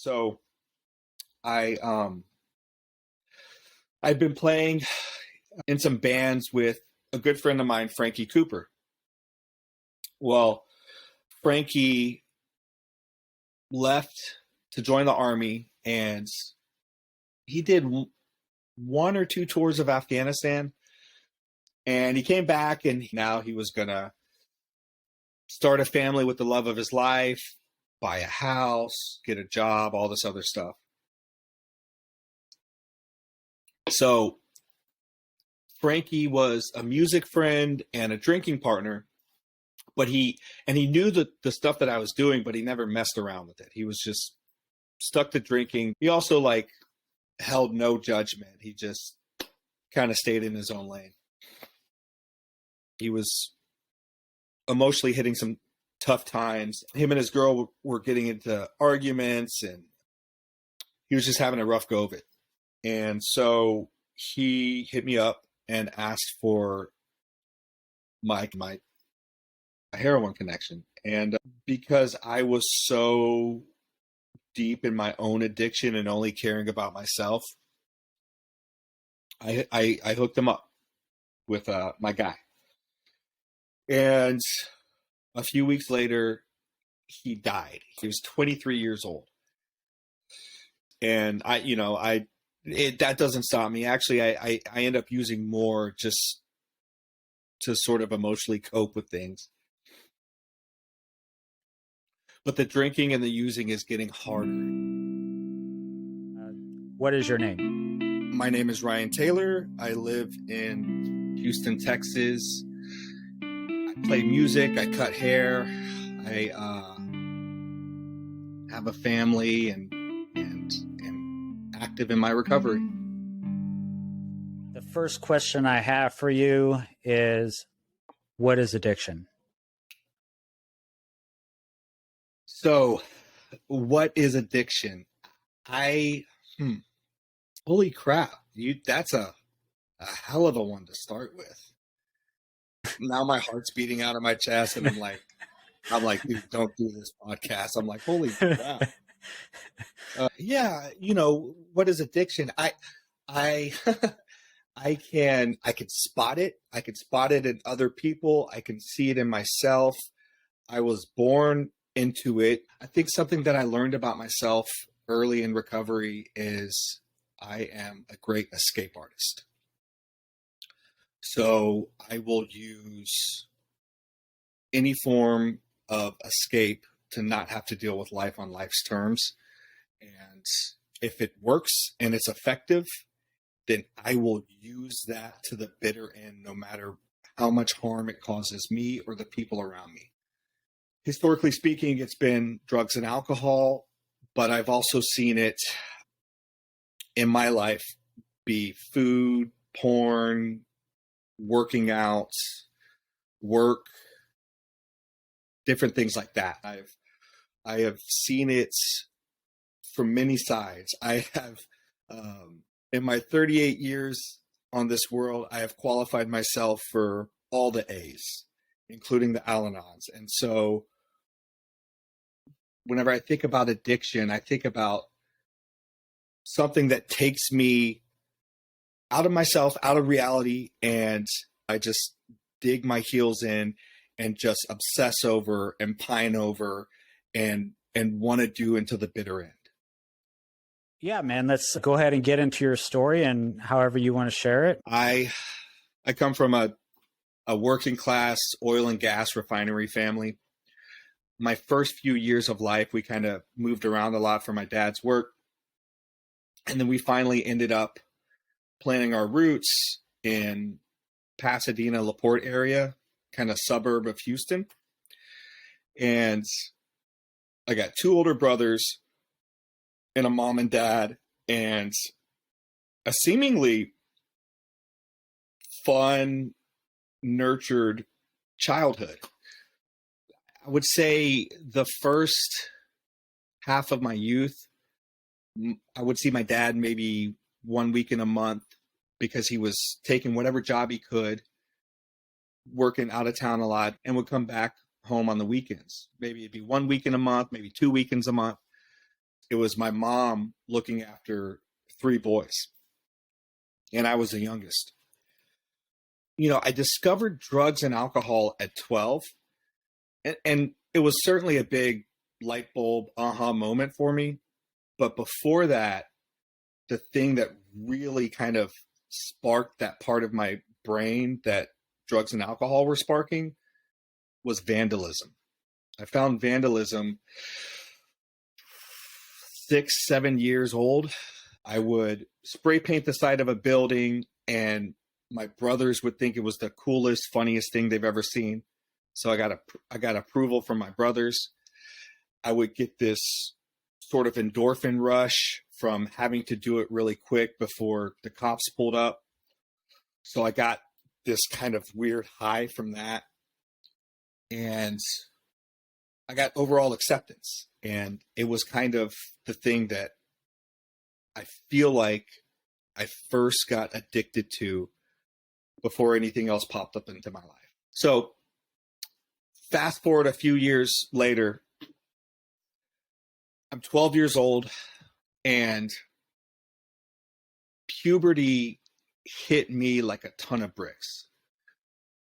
So I I've been playing in some bands with a good friend of mine, Frankie Cooper. Well, Frankie left to join the army, and he did one or two tours of Afghanistan, and he came back, and now he was gonna start a family with the love of his life, buy a house, get a job, all this other stuff. So Frankie was a music friend and a drinking partner, but he knew the stuff that I was doing, but he never messed around with it. He was just stuck to drinking. He also held no judgment. He just kind of stayed in his own lane. He was emotionally hitting some tough times. Him and his girl were getting into arguments, and he was just having a rough go of it. And so he hit me up and asked for my heroin connection. And because I was so deep in my own addiction and only caring about myself, I hooked him up with my guy. And a few weeks later, he died. He was 23 years old. And that doesn't stop me. Actually, I end up using more just to sort of emotionally cope with things. But the drinking and the using is getting harder. What is your name? My name is Ryan Taylor. I live in Houston, Texas. I play music. I cut hair. I have a family and am active in my recovery. The first question I have for you is, what is addiction? So, what is addiction? Holy crap. That's a hell of a one to start with. Now my heart's beating out of my chest, and I'm like, dude, don't do this podcast. I'm like, holy crap. What is addiction? I I can spot it. I can spot it in other people. I can see it in myself. I was born into it. I think something that I learned about myself early in recovery is I am a great escape artist. So I will use any form of escape to not have to deal with life on life's terms. And if it works and it's effective, then I will use that to the bitter end, no matter how much harm it causes me or the people around me. Historically speaking, it's been drugs and alcohol, but I've also seen it in my life be food, porn, working out, work, different things like that. I have seen it from many sides. I have, in my 38 years on this world, I have qualified myself for all the A's, including the Al-Anons. And so whenever I think about addiction, I think about something that takes me out of myself, out of reality, and I just dig my heels in and just obsess over and pine over and want to do until the bitter end. Yeah, man, let's go ahead and get into your story and however you want to share it. I come from a working class oil and gas refinery family. My first few years of life, we kind of moved around a lot for my dad's work. And then we finally ended up planting our roots in Pasadena, LaPorte area, kind of suburb of Houston. And I got two older brothers and a mom and dad, and a seemingly fun, nurtured childhood. I would say the first half of my youth, I would see my dad maybe 1 week in a month because he was taking whatever job he could, working out of town a lot, and would come back home on the weekends. Maybe it'd be 1 week in a month, maybe 2 weekends a month. it was my mom looking after 3 boys, and I was the youngest. I discovered drugs and alcohol at 12, and it was certainly a big light bulb aha moment for me. But before that, the thing that really kind of sparked that part of my brain that drugs and alcohol were sparking was vandalism. I found vandalism 6, 7 years old. I would spray paint the side of a building, and my brothers would think it was the coolest, funniest thing they've ever seen. So I got approval from my brothers. I would get this sort of endorphin rush from having to do it really quick before the cops pulled up. So I got this kind of weird high from that. And I got overall acceptance. And it was kind of the thing that I feel like I first got addicted to before anything else popped up into my life. So fast forward a few years later, I'm 12 years old, and puberty hit me like a ton of bricks.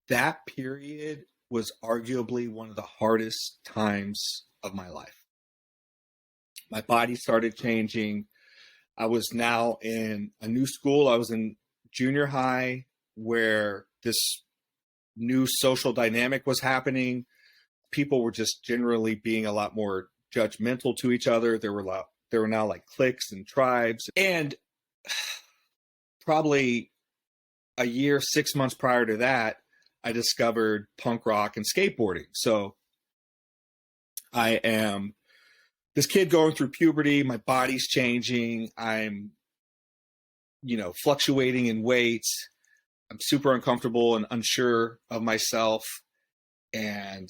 That period was arguably one of the hardest times of my life. My body started changing. I was now in a new school. I was in junior high, where this new social dynamic was happening. People were just generally being a lot more judgmental to each other. There were now like cliques and tribes. And probably a year, 6 months prior to that, I discovered punk rock and skateboarding. So I am this kid going through puberty. My body's changing. I'm, fluctuating in weight. I'm super uncomfortable and unsure of myself. And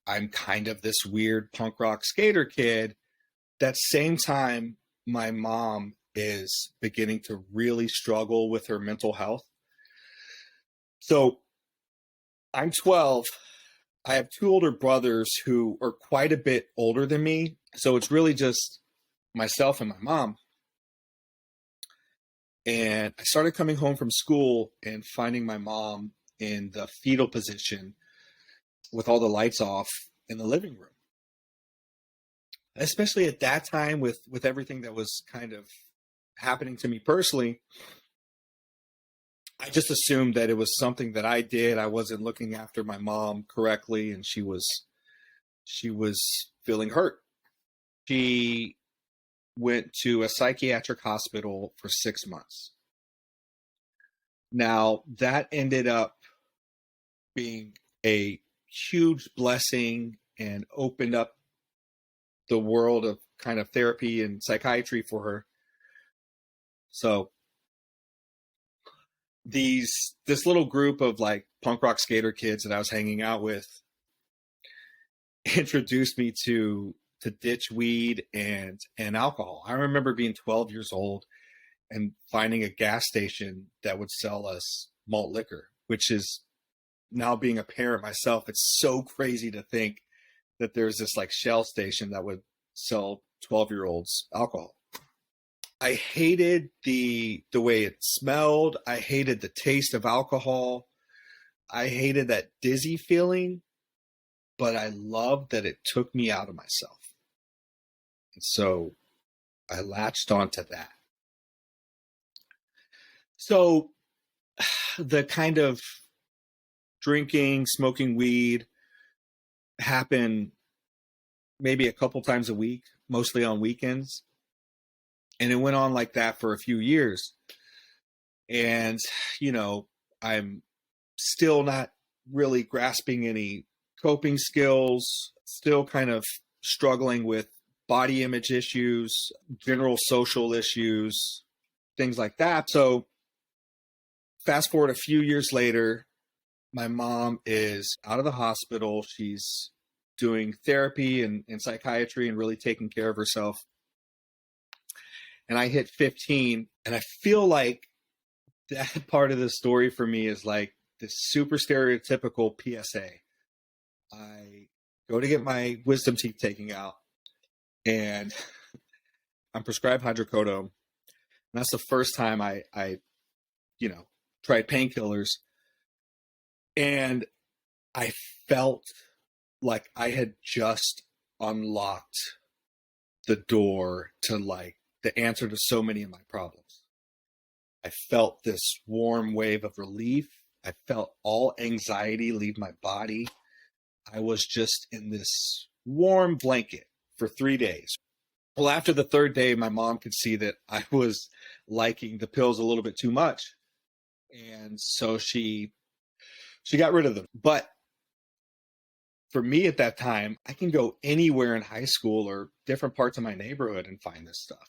I'm kind of this weird punk rock skater kid. That same time, my mom is beginning to really struggle with her mental health. So I'm 12. I have 2 older brothers who are quite a bit older than me. So it's really just myself and my mom. And I started coming home from school and finding my mom in the fetal position with all the lights off in the living room. Especially at that time with everything that was kind of happening to me personally, I just assumed that it was something that I did. I wasn't looking after my mom correctly, and she was feeling hurt. She went to a psychiatric hospital for 6 months. Now, that ended up being a huge blessing and opened up the world of kind of therapy and psychiatry for her. So this little group of like punk rock skater kids that I was hanging out with introduced me to ditch weed and alcohol. I remember being 12 years old and finding a gas station that would sell us malt liquor, which is, now being a parent myself, it's so crazy to think that there's this like Shell station that would sell 12-year-olds alcohol. I hated the way it smelled. I hated the taste of alcohol. I hated that dizzy feeling, but I loved that it took me out of myself. And so I latched onto that. So the kind of drinking, smoking weed happened maybe a couple times a week, mostly on weekends. And it went on like that for a few years. And, I'm still not really grasping any coping skills, still kind of struggling with body image issues, general social issues, things like that. So fast forward a few years later, my mom is out of the hospital. She's doing therapy and psychiatry and really taking care of herself. And I hit 15, and I feel like that part of the story for me is like this super stereotypical PSA. I go to get my wisdom teeth taken out, and I'm prescribed hydrocodone. And that's the first time I tried painkillers. And I felt like I had just unlocked the door to like the answer to so many of my problems. I felt this warm wave of relief. I felt all anxiety leave my body. I was just in this warm blanket for 3 days. Well, after the third day, my mom could see that I was liking the pills a little bit too much. And so she got rid of them. But for me at that time, I can go anywhere in high school or different parts of my neighborhood and find this stuff.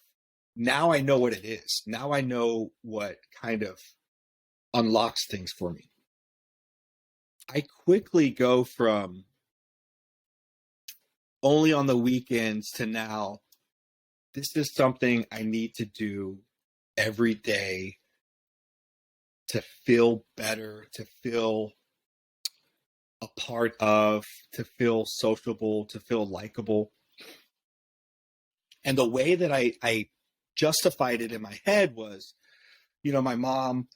Now I know what it is. Now I know what kind of unlocks things for me. I quickly go from only on the weekends to now, this is something I need to do every day to feel better, to feel a part of, to feel sociable, to feel likable. And the way that I justified it in my head was, my mom,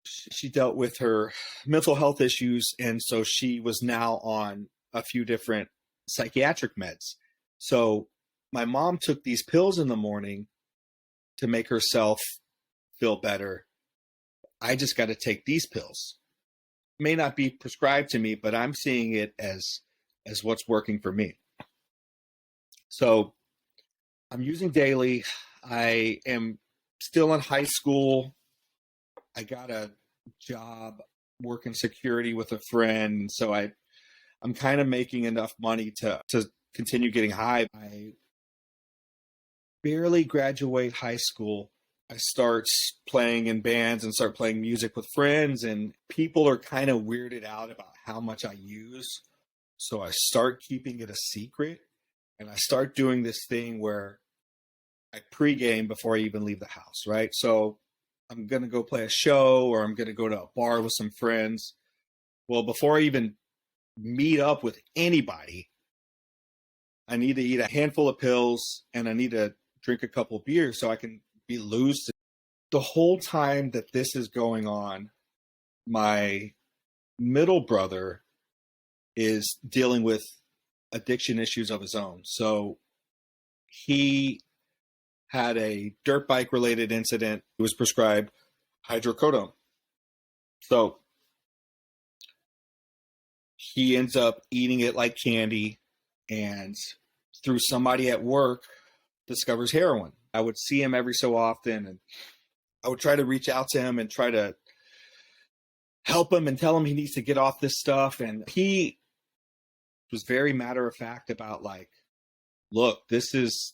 she dealt with her mental health issues. And so she was now on a few different psychiatric meds. So my mom took these pills in the morning to make herself feel better. I just got to take these pills. May not be prescribed to me, but I'm seeing it as what's working for me. So I'm using daily. I am still in high school. I got a job working security with a friend. So I'm kind of making enough money to continue getting high. I barely graduate high school. I start playing in bands and start playing music with friends, and people are kind of weirded out about how much I use. So I start keeping it a secret, and I start doing this thing where I pregame before I even leave the house, right? So I'm going to go play a show, or I'm going to go to a bar with some friends. Well, before I even meet up with anybody, I need to eat a handful of pills and I need to drink a couple of beers so I can be loose. The whole time that this is going on, my middle brother is dealing with addiction issues of his own. So he had a dirt bike related incident. He was prescribed hydrocodone. So he ends up eating it like candy, and through somebody at work discovers heroin. I would see him every so often, and I would try to reach out to him and try to help him and tell him he needs to get off this stuff. And he was very matter of fact about like, look, this is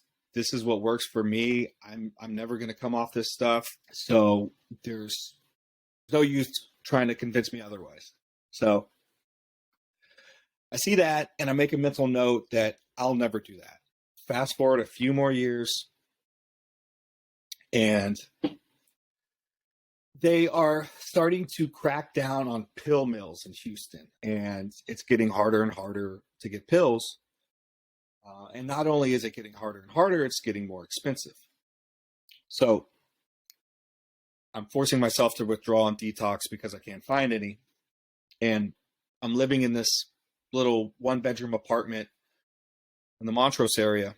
what works for me. I'm never going to come off this stuff. So there's no use trying to convince me otherwise. So I see that and I make a mental note that I'll never do that. Fast forward a few more years, and they are starting to crack down on pill mills in Houston, and it's getting harder and harder to get pills. And not only is it getting harder and harder, it's getting more expensive. So I'm forcing myself to withdraw and detox because I can't find any. And I'm living in this little 1-bedroom apartment in the Montrose area.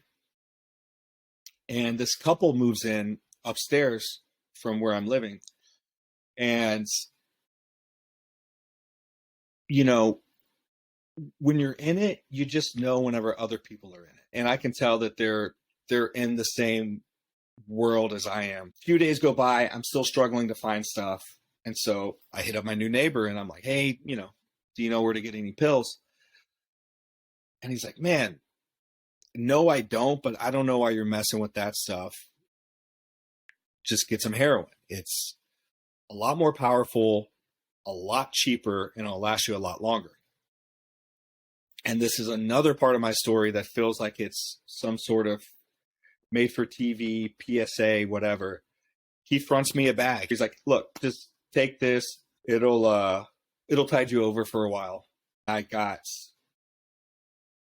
And this couple moves in upstairs from where I'm living. And, when you're in it, you just know whenever other people are in it. And I can tell that they're in the same world as I am. A few days go by, I'm still struggling to find stuff. And so I hit up my new neighbor and I'm like, hey, do you know where to get any pills? And he's like, man, no, I don't, but I don't know why you're messing with that stuff. Just get some heroin. It's a lot more powerful, a lot cheaper, and it'll last you a lot longer. And this is another part of my story that feels like it's some sort of made for TV, PSA, whatever. He fronts me a bag. He's like, look, just take this. It'll tide you over for a while. I got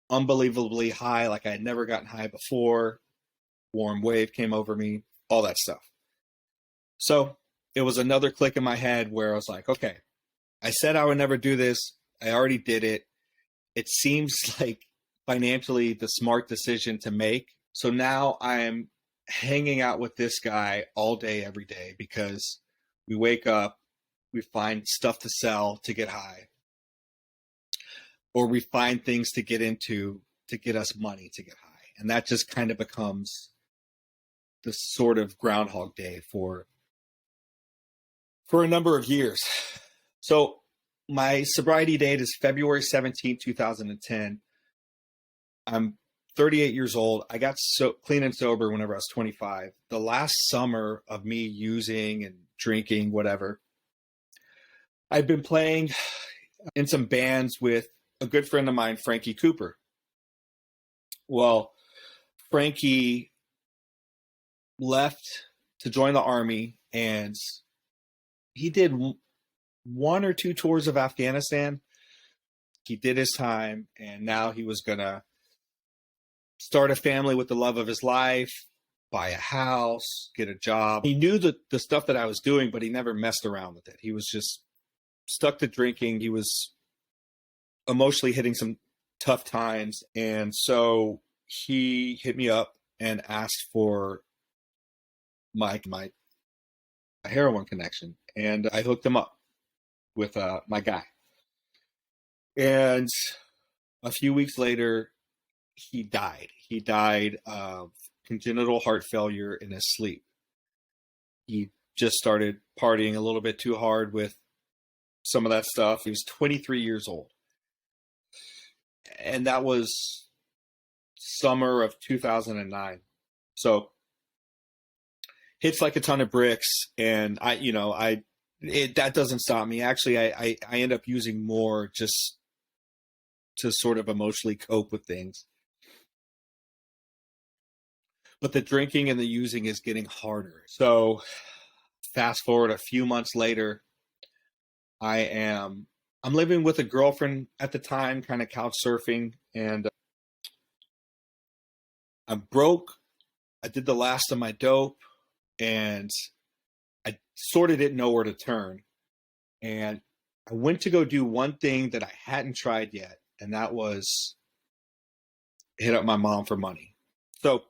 unbelievably high, like I had never gotten high before. warm wave came over me, all that stuff. So it was another click in my head where I was like, okay, I said I would never do this. I already did it. It seems like financially the smart decision to make. So now I'm hanging out with this guy all day, every day, because we wake up, we find stuff to sell to get high, or we find things to get into to get us money to get high. And that just kind of becomes the sort of Groundhog Day for a number of years. So my sobriety date is February 17, 2010. I'm 38 years old. I got so clean and sober whenever I was 25. The last summer of me using and drinking, whatever, I've been playing in some bands with a good friend of mine, Frankie Cooper. Well, Frankie left to join the army, and he did one or two tours of Afghanistan. He did his time, and now he was going to start a family with the love of his life, buy a house, get a job. He knew the stuff that I was doing, but he never messed around with it. He was just stuck to drinking. He was emotionally hitting some tough times. And so he hit me up and asked for my heroin connection. And I hooked him up with my guy. And a few weeks later, he died. He died of congenital heart failure in his sleep. He just started partying a little bit too hard with some of that stuff. He was 23 years old. And that was summer of 2009. So hits like a ton of bricks. And that doesn't stop me. Actually, I end up using more just to sort of emotionally cope with things. But the drinking and the using is getting harder. So fast forward a few months later, I'm living with a girlfriend at the time, kind of couch surfing, and I'm broke. I did the last of my dope, and I sort of didn't know where to turn. And I went to go do one thing that I hadn't tried yet, and that was hit up my mom for money. So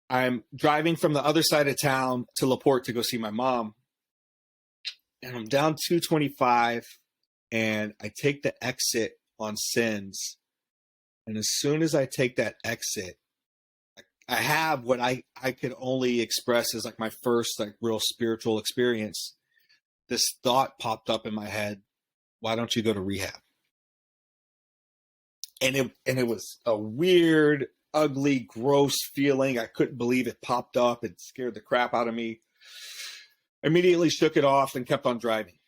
I'm driving from the other side of town to LaPorte to go see my mom, and I'm down 225, and I take the exit on Sins. And as soon as I take that exit, I have what I could only express as like my first like real spiritual experience. This thought popped up in my head: why don't you go to rehab? And it was a weird, ugly, gross feeling. I couldn't believe it popped up. It scared the crap out of me. Immediately shook it off and kept on driving.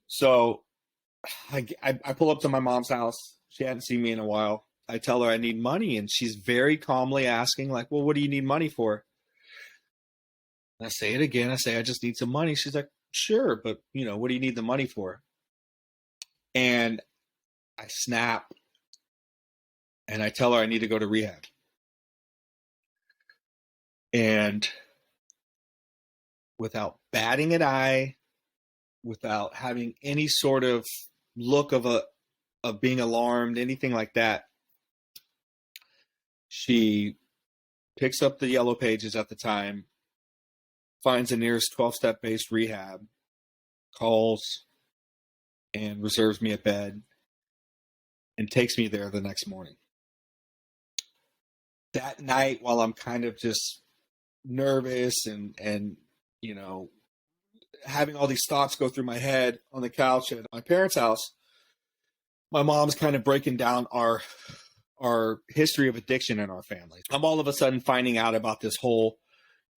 So I pull up to my mom's house. She hadn't seen me in a while. I tell her I need money, and she's very calmly asking, like, well, what do you need money for? And I say it again. I say, I just need some money. She's like, sure, but what do you need the money for? And I snap, and I tell her I need to go to rehab. And without batting an eye, without having any sort of look of being alarmed, anything like that, she picks up the yellow pages at the time, finds the nearest 12-step based rehab, calls, and reserves me a bed, and takes me there the next morning. That night, while I'm kind of just nervous and having all these thoughts go through my head on the couch at my parents' house, my mom's kind of breaking down our history of addiction in our family. I'm all of a sudden finding out about this whole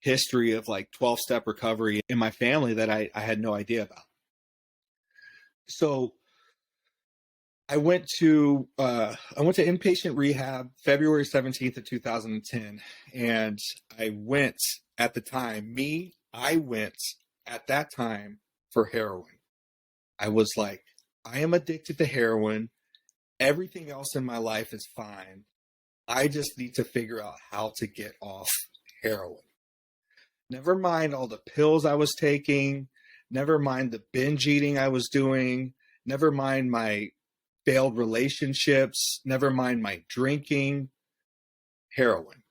history of like 12-step recovery in my family that I had no idea about. So I went to inpatient rehab February 17th of 2010. And I went at that time for heroin. I was like, I am addicted to heroin. Everything else in my life is fine. I just need to figure out how to get off heroin. Never mind all the pills I was taking, never mind the binge eating I was doing, never mind my failed relationships, never mind my drinking, heroin.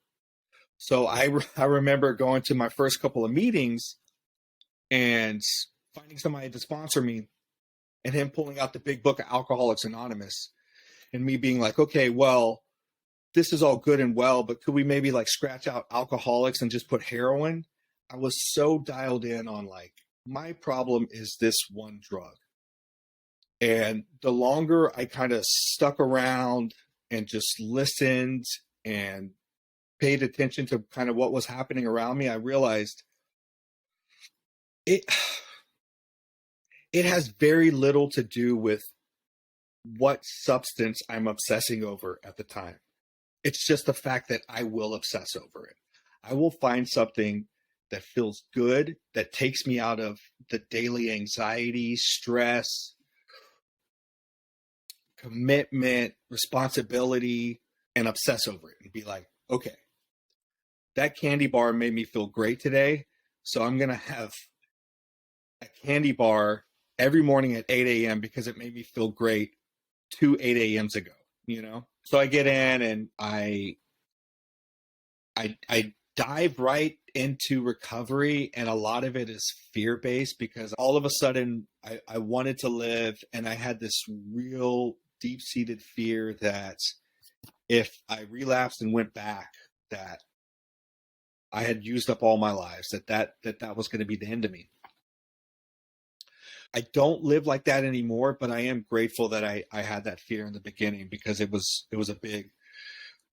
So I remember going to my first couple of meetings and finding somebody to sponsor me, and him pulling out the big book of Alcoholics Anonymous, and me being like, okay, well, this is all good and well, but could we maybe like scratch out alcoholics and just put heroin? I was so dialed in on like, my problem is this one drug. And the longer I kind of stuck around and just listened and paid attention to kind of what was happening around me, I realized it it has very little to do with what substance I'm obsessing over at the time. It's just the fact that I will obsess over it. I will find something that feels good, that takes me out of the daily anxiety, stress, commitment, responsibility, and obsess over it and be like, okay, that candy bar made me feel great today. So I'm going to have a candy bar every morning at 8 a.m. because it made me feel great 8 a.m.s ago, you know? So I get in and I dive right into recovery, and a lot of it is fear-based because all of a sudden I wanted to live, and I had this real deep-seated fear that if I relapsed and went back, that I had used up all my lives, that was going to be the end of me. I don't live like that anymore, but I am grateful that I had that fear in the beginning because it was a big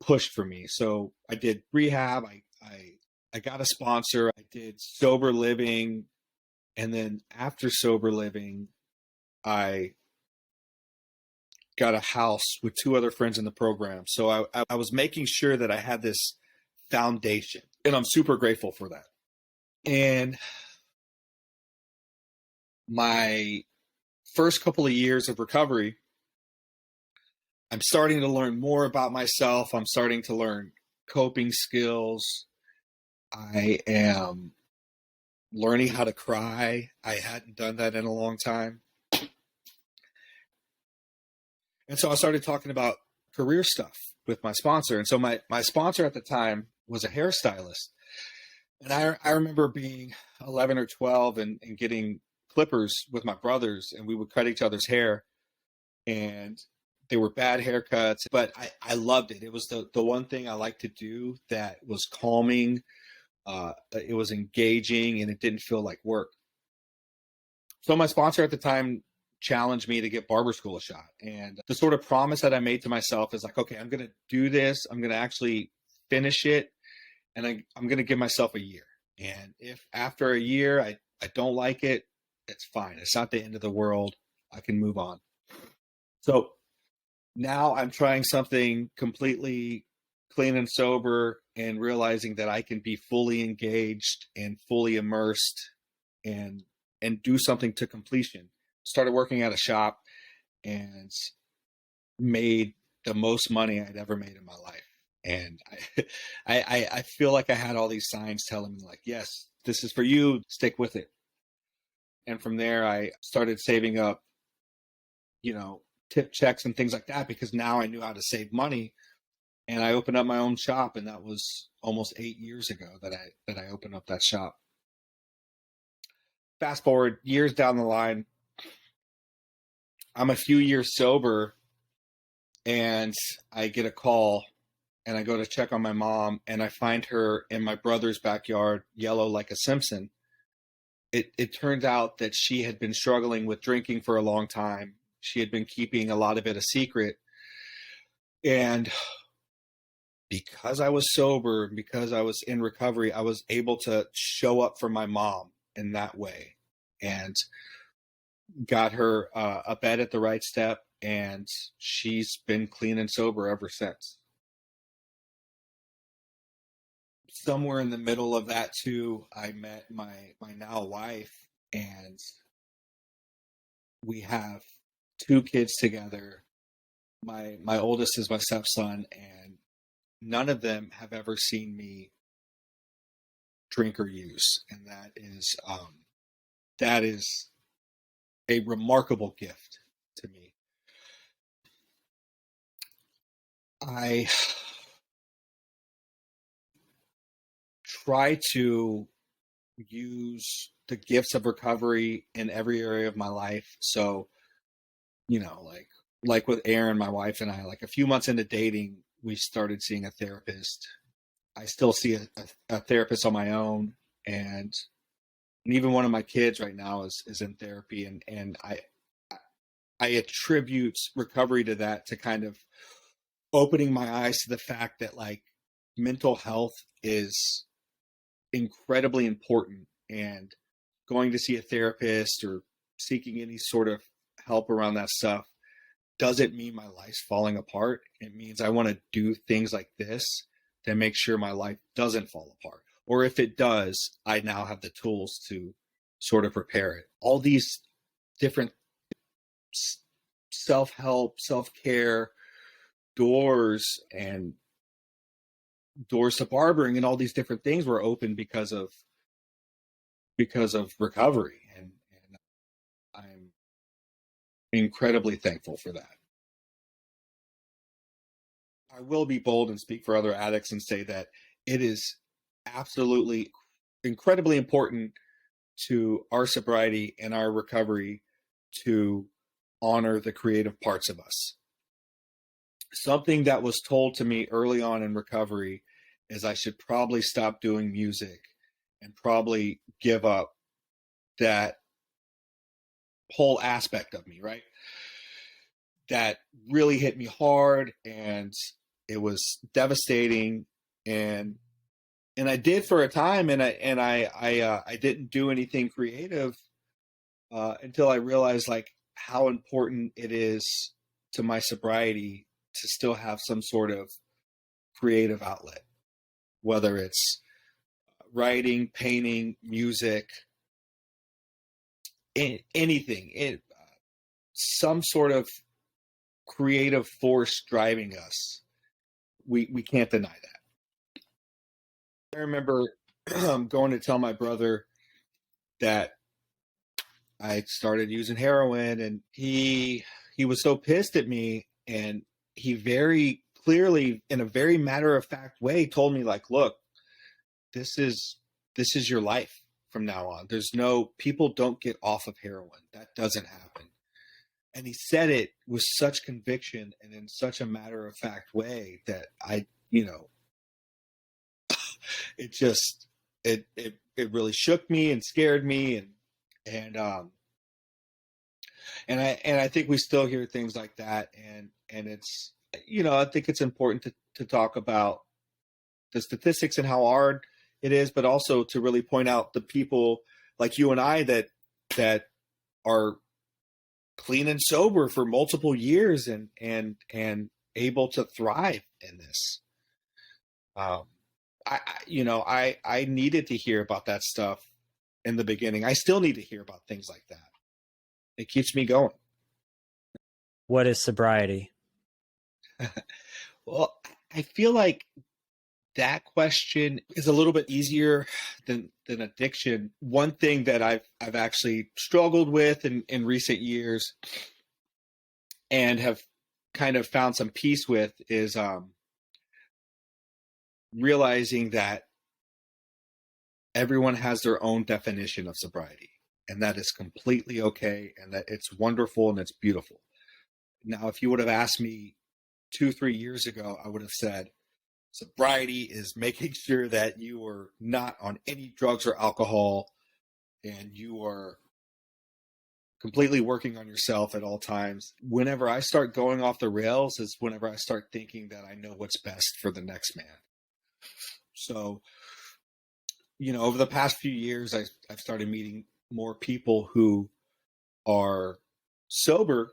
push for me. So I did rehab. I got a sponsor. I did sober living. And then after sober living, I got a house with two other friends in the program. So I was making sure that I had this foundation, and I'm super grateful for that. And my first couple of years of recovery, I'm starting to learn more about myself. I'm starting to learn coping skills. I am learning how to cry. I hadn't done that in a long time. And so I started talking about career stuff with my sponsor. And so my sponsor at the time was a hairstylist. And I remember being 11 or 12 and getting clippers with my brothers, and we would cut each other's hair. And they were bad haircuts, but I loved it. It was the one thing I liked to do that was calming. It was engaging, and it didn't feel like work. So my sponsor at the time challenged me to give barber school a shot. And the sort of promise that I made to myself is like, okay, I'm going to do this. I'm going to actually finish it. And I'm going to give myself a year. And if after a year I don't like it, it's fine. It's not the end of the world. I can move on. So now I'm trying something completely clean and sober and realizing that I can be fully engaged and fully immersed and do something to completion. Started working at a shop and made the most money I'd ever made in my life. And I feel like I had all these signs telling me like, yes, this is for you, stick with it. And from there, I started saving up, tip checks and things like that, because now I knew how to save money. And I opened up my own shop, and that was almost 8 years ago that I opened up that shop. Fast forward years down the line, I'm a few years sober, and I get a call, and I go to check on my mom, and I find her in my brother's backyard, yellow like a Simpson. It turned out that she had been struggling with drinking for a long time. She had been keeping a lot of it a secret. And because I was sober, because I was in recovery, I was able to show up for my mom in that way, and got her a bed at the right step, and she's been clean and sober ever since. Somewhere in the middle of that too, I met my now wife, and we have two kids together. My oldest is my stepson, and none of them have ever seen me drink or use, and that is a remarkable gift to me. I try to use the gifts of recovery in every area of my life. So, like with Erin, my wife and I, like a few months into dating, we started seeing a therapist. I still see a therapist on my own, and even one of my kids right now is in therapy, and I attribute recovery to that, to kind of opening my eyes to the fact that like mental health is incredibly important, and going to see a therapist or seeking any sort of help around that stuff doesn't mean my life's falling apart. It means I want to do things like this to make sure my life doesn't fall apart. Or if it does, I now have the tools to sort of repair it. All these different self-help, self-care doors and doors to barbering and all these different things were open because of recovery. And I'm incredibly thankful for that. I will be bold and speak for other addicts and say that it is absolutely incredibly important to our sobriety and our recovery to honor the creative parts of us. Something that was told to me early on in recovery is I should probably stop doing music and probably give up that whole aspect of me, right? That really hit me hard, and it was devastating, and I did for a time, and I didn't do anything creative until I realized like how important it is to my sobriety to still have some sort of creative outlet, whether it's writing, painting, music, anything, some sort of creative force driving us. We can't deny that. I remember going to tell my brother that I started using heroin, and he was so pissed at me, and he very clearly, in a very matter of fact way, told me like, look, this is your life from now on. There's no, people don't get off of heroin. That doesn't happen. And he said it with such conviction and in such a matter of fact way that it just, it really shook me and scared me. And I think we still hear things like that. And it's, I think it's important to talk about the statistics and how hard it is, but also to really point out the people like you and I that are clean and sober for multiple years and able to thrive in this. I needed to hear about that stuff in the beginning. I still need to hear about things like that. It keeps me going. What is sobriety? Well, I feel like that question is a little bit easier than addiction. One thing that I've actually struggled with in recent years and have kind of found some peace with is realizing that everyone has their own definition of sobriety, and that is completely okay, and that it's wonderful and it's beautiful. Now, if you would have asked me 2-3 years ago, I would have said sobriety is making sure that you are not on any drugs or alcohol, and you are completely working on yourself at all times. Whenever I start going off the rails is whenever I start thinking that I know what's best for the next man. So, over the past few years, I've started meeting more people who are sober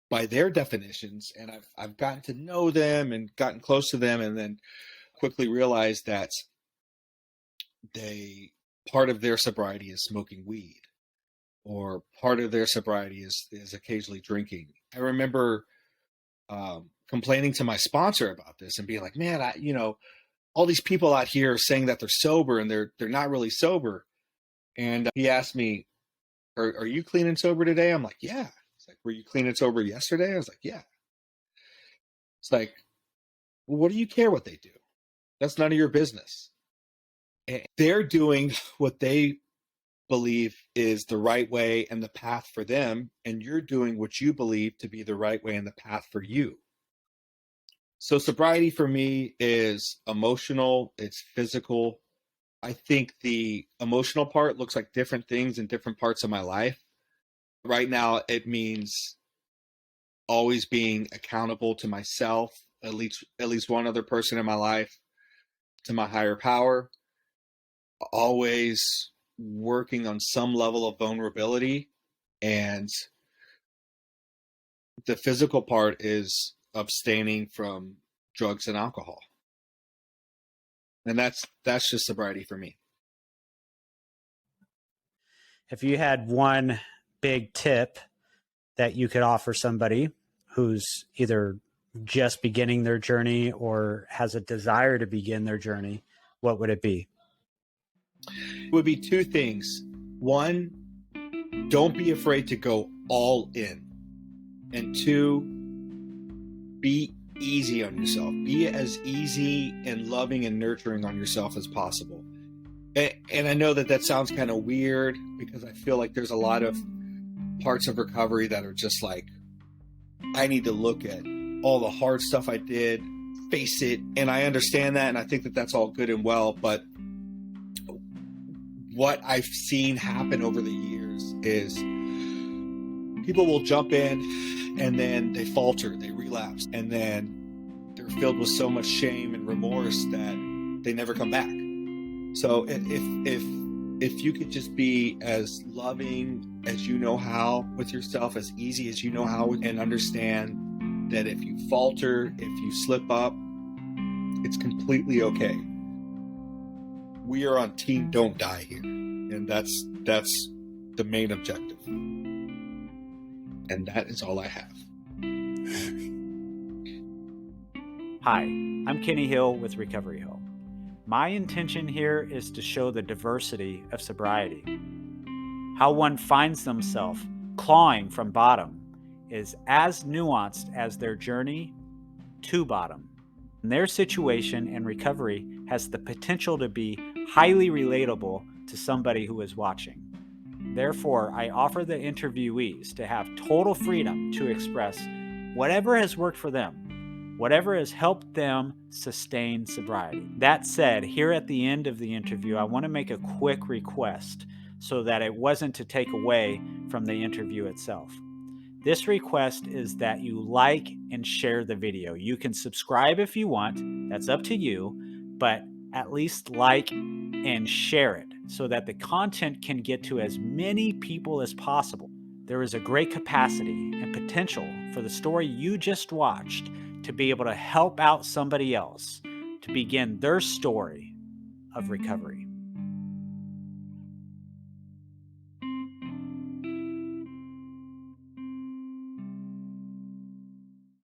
by their definitions, and I've gotten to know them and gotten close to them, and then quickly realized that part of their sobriety is smoking weed, or part of their sobriety is occasionally drinking. I remember complaining to my sponsor about this and being like, man, all these people out here saying that they're sober and they're not really sober. And he asked me, are you clean and sober today? I'm like, yeah. He's like, were you clean and sober yesterday? I was like, yeah. It's like, well, what do you care what they do? That's none of your business. And they're doing what they believe is the right way and the path for them, and you're doing what you believe to be the right way and the path for you. So sobriety for me is emotional, it's physical. I think the emotional part looks like different things in different parts of my life. Right now, it means always being accountable to myself, at least one other person in my life, to my higher power, always working on some level of vulnerability. And the physical part is abstaining from drugs and alcohol. And that's just sobriety for me. If you had one big tip that you could offer somebody who's either just beginning their journey or has a desire to begin their journey, what would it be? It would be two things. One, don't be afraid to go all in. And two, be easy on yourself. Be as easy and loving and nurturing on yourself as possible. And I know that sounds kind of weird, because I feel like there's a lot of parts of recovery that are just like, I need to look at all the hard stuff I did, face it. And I understand that. And I think that that's all good and well. But what I've seen happen over the years is people will jump in and then they falter, they relapse, and then they're filled with so much shame and remorse that they never come back. So if you could just be as loving as you know how with yourself, as easy as you know how, and understand that if you falter, if you slip up, it's completely okay. We are on team don't die here. And that's the main objective. And that is all I have. Hi, I'm Kenny Hill with Recovery Hill. My intention here is to show the diversity of sobriety. How one finds themselves clawing from bottom is as nuanced as their journey to bottom. Their situation and recovery has the potential to be highly relatable to somebody who is watching. Therefore, I offer the interviewees to have total freedom to express whatever has worked for them, whatever has helped them sustain sobriety. That said, here at the end of the interview, I want to make a quick request so that it wasn't to take away from the interview itself. This request is that you like and share the video. You can subscribe if you want, that's up to you, but at least like and share it so that the content can get to as many people as possible. There is a great capacity and potential for the story you just watched to be able to help out somebody else to begin their story of recovery.